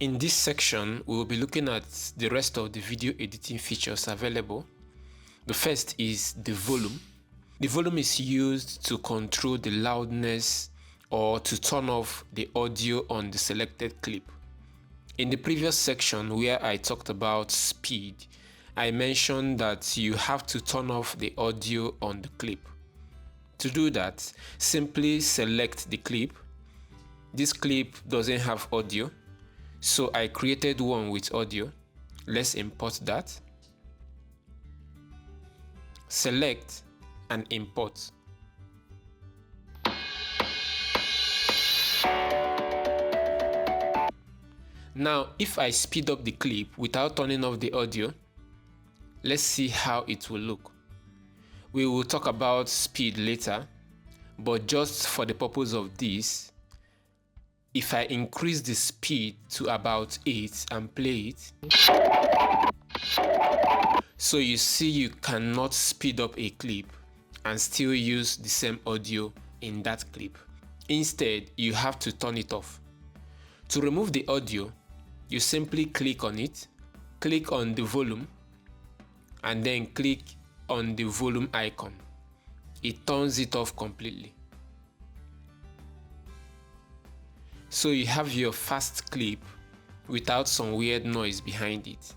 In this section, we will be looking at the rest of the video editing features available. The first is the volume. The volume is used to control the loudness or to turn off the audio on the selected clip. In the previous section where I talked about speed, I mentioned that you have to turn off the audio on the clip. To do that, simply select the clip. This clip doesn't have audio, so I created one with audio. Let's import that. Select and import. Now, if I speed up the clip without turning off the audio, let's see how it will look. We will talk about speed later, but just for the purpose of this, if I increase the speed to about 8 and play it, so you see you cannot speed up a clip and still use the same audio in that clip. Instead, you have to turn it off. To remove the audio, you simply click on it, click on the volume, and then click on the volume icon. It turns it off completely. So you have your fast clip without some weird noise behind it.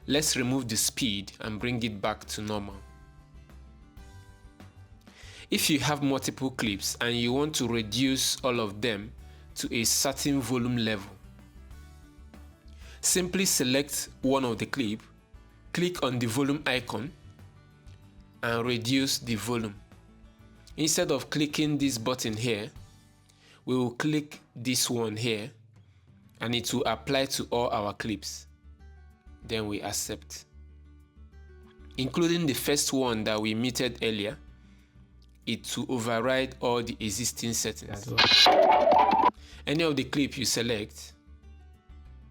Let's remove the speed and bring it back to normal. If you have multiple clips and you want to reduce all of them to a certain volume level, simply select one of the clip, click on the volume icon, and reduce the volume. Instead of clicking this button here, we will click this one here, and it will apply to all our clips. Then we accept. Including the first one that we muted earlier, it will override all the existing settings. Any of the clip you select,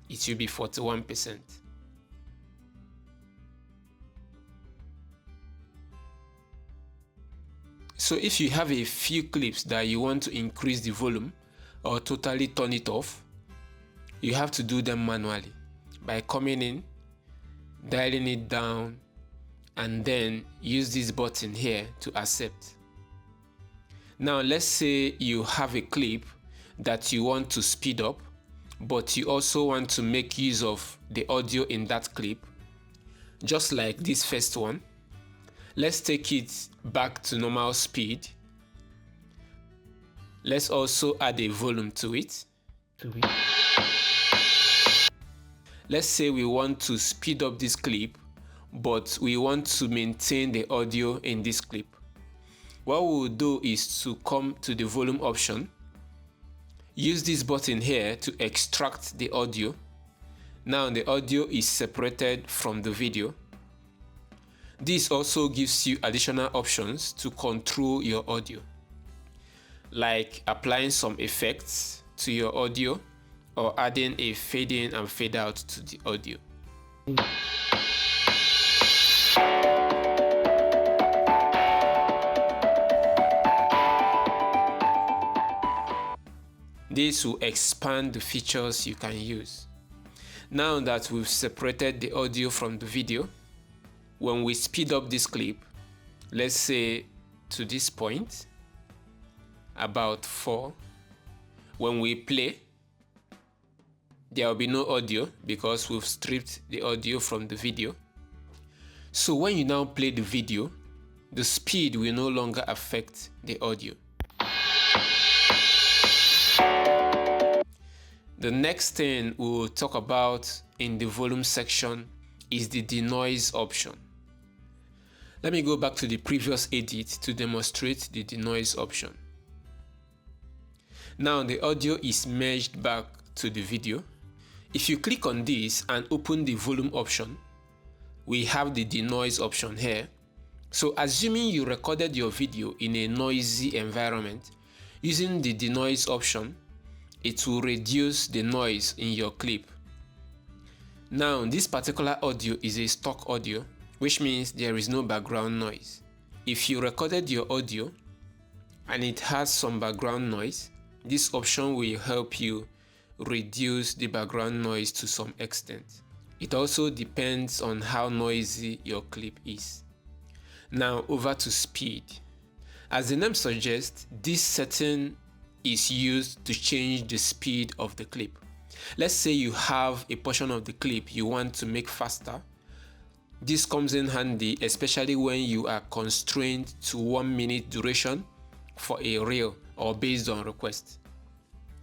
it will be 41%. So if you have a few clips that you want to increase the volume or totally turn it off, you have to do them manually by coming in, dialing it down, and then use this button here to accept. Now let's say you have a clip that you want to speed up, but you also want to make use of the audio in that clip, just like this first one. Let's take it back to normal speed. Let's also add a volume to it. Let's say we want to speed up this clip, but we want to maintain the audio in this clip. What we will do is to come to the volume option, use this button here to extract the audio. Now the audio is separated from the video. This also gives you additional options to control your audio, like applying some effects to your audio or adding a fade in and fade out to the audio. This will expand the features you can use. Now that we've separated the audio from the video, when we speed up this clip, let's say to this point, about 4, when we play, there will be no audio because we've stripped the audio from the video. So when you now play the video, the speed will no longer affect the audio. The next thing we will talk about in the volume section is the denoise option. Let me go back to the previous edit to demonstrate the denoise option. Now the audio is merged back to the video. If you click on this and open the volume option, we have the denoise option here. So assuming you recorded your video in a noisy environment, using the denoise option, it will reduce the noise in your clip. Now this particular audio is a stock audio, which means there is no background noise. If you recorded your audio and it has some background noise, this option will help you reduce the background noise to some extent. It also depends on how noisy your clip is. Now over to speed. As the name suggests, this setting is used to change the speed of the clip. Let's say you have a portion of the clip you want to make faster. This comes in handy, especially when you are constrained to 1 minute duration for a reel or based on request.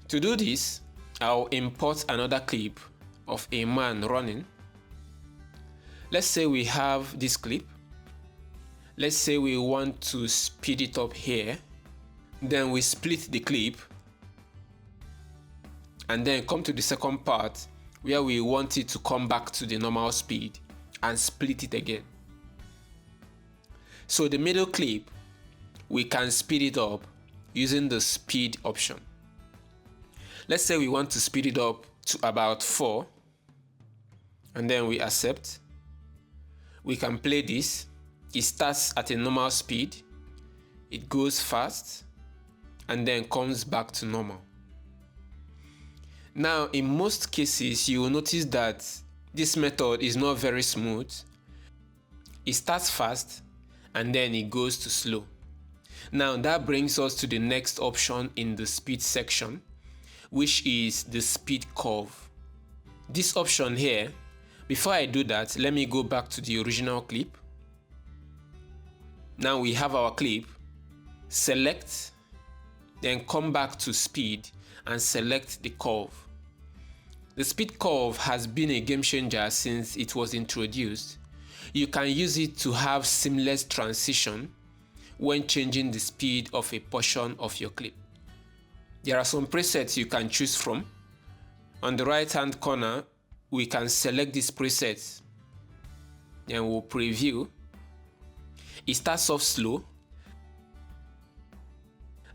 To do this, I'll import another clip of a man running. Let's say we have this clip. Let's say we want to speed it up here. Then we split the clip and then come to the second part where we want it to come back to the normal speed and split it again. So the middle clip, we can speed it up using the speed option. Let's say we want to speed it up to about 4 and then we accept. We can play this. It starts at a normal speed, it goes fast and then comes back to normal. Now in most cases you will notice that this method is not very smooth. It starts fast and then it goes to slow. Now that brings us to the next option in the speed section, which is the speed curve. This option here, before I do that, let me go back to the original clip. Now we have our clip, select, then come back to speed and select the curve. The speed curve has been a game changer since it was introduced. You can use it to have seamless transition when changing the speed of a portion of your clip. There are some presets you can choose from. On the right hand corner, we can select this preset. Then we'll preview. It starts off slow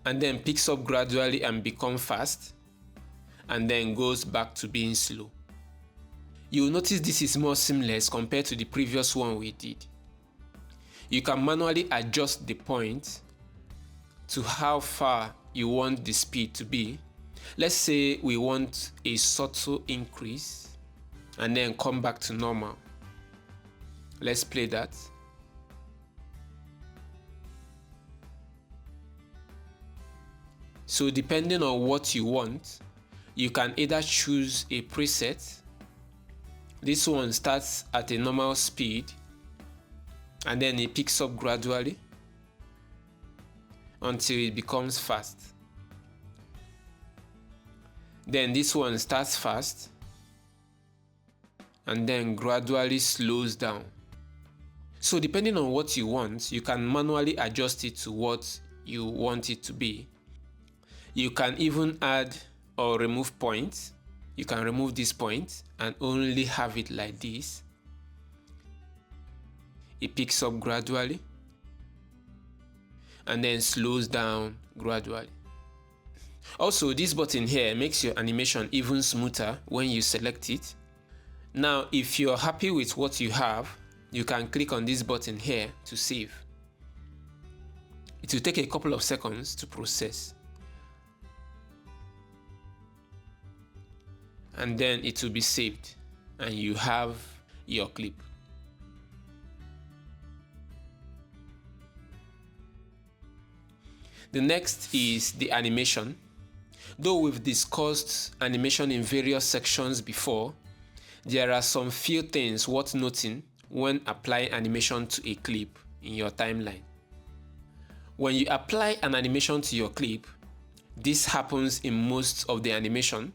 and then picks up gradually and becomes fast and then goes back to being slow. You'll notice this is more seamless compared to the previous one we did. You can manually adjust the point to how far you want the speed to be. Let's say we want a subtle increase and then come back to normal. Let's play that. So depending on what you want, you can either choose a preset. This one starts at a normal speed and then it picks up gradually until it becomes fast. Then this one starts fast and then gradually slows down. So depending on what you want, you can manually adjust it to what you want it to be. You can even add or remove points. You can remove this point and only have it like this. It picks up gradually and then slows down gradually. Also, this button here makes your animation even smoother when you select it. Now, if you're happy with what you have, you can click on this button here to save. It will take a couple of seconds to process. And then it will be saved and you have your clip. The next is the animation. Though we've discussed animation in various sections before, there are some few things worth noting when applying animation to a clip in your timeline. When you apply an animation to your clip, this happens in most of the animation.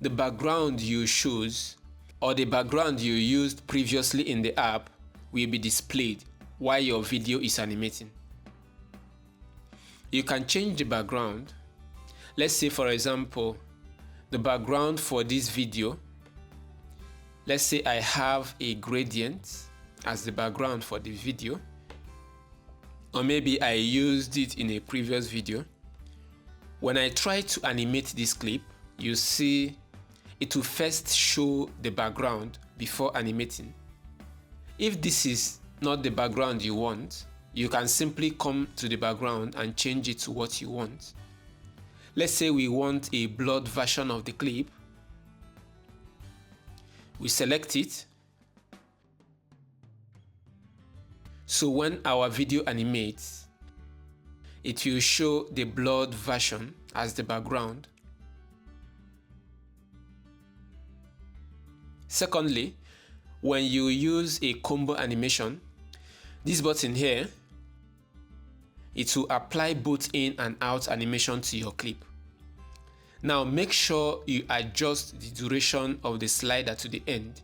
The background you choose or the background you used previously in the app will be displayed while your video is animating. You can change the background. Let's say, for example, the background for this video, let's say I have a gradient as the background for the video, or maybe I used it in a previous video. When I try to animate this clip, you see it will first show the background before animating. If this is not the background you want, you can simply come to the background and change it to what you want. Let's say we want a blurred version of the clip. We select it. So when our video animates, it will show the blurred version as the background. Secondly, when you use a combo animation, this button here, it will apply both in and out animation to your clip. Now make sure you adjust the duration of the slider to the end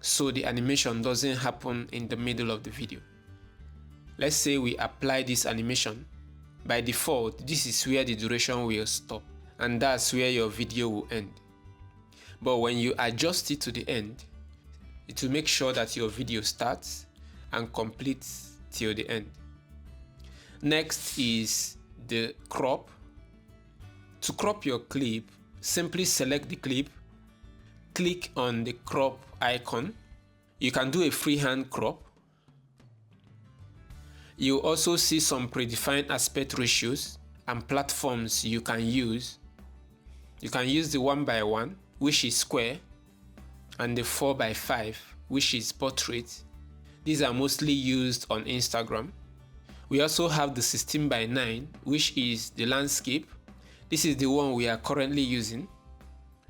so the animation doesn't happen in the middle of the video. Let's say we apply this animation. By default, this is where the duration will stop, and that's where your video will end. But when you adjust it to the end, it will make sure that your video starts and completes till the end. Next is the crop. To crop your clip, simply select the clip, click on the crop icon. You can do a freehand crop. You also see some predefined aspect ratios and platforms you can use. You can use the 1:1, which is square, and the 4:5, which is portrait. These are mostly used on Instagram. We also have the 16:9, which is the landscape. This is the one we are currently using.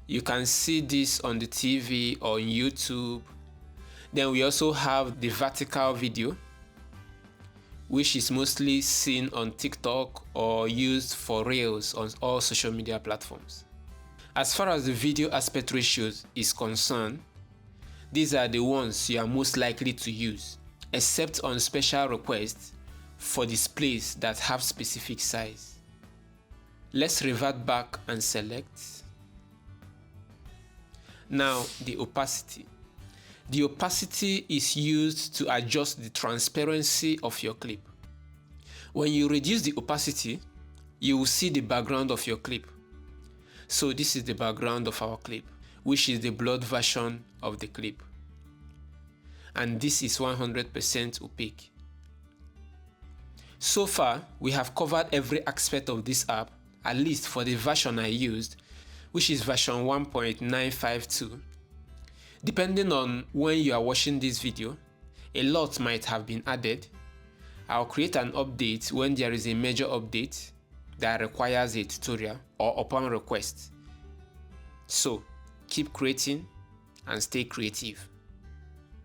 You can see this on the TV or on YouTube. Then we also have the vertical video, which is mostly seen on TikTok or used for Reels on all social media platforms. As far as the video aspect ratios is concerned, these are the ones you are most likely to use, except on special requests for displays that have specific size. Let's revert back and select. Now the opacity. The opacity is used to adjust the transparency of your clip. When you reduce the opacity, you will see the background of your clip. So this is the background of our clip, which is the blurred version of the clip. And this is 100% opaque. So far, we have covered every aspect of this app, at least for the version I used, which is version 1.952. Depending on when you are watching this video, a lot might have been added. I'll create an update when there is a major update that requires a tutorial or upon request. So, keep creating and stay creative.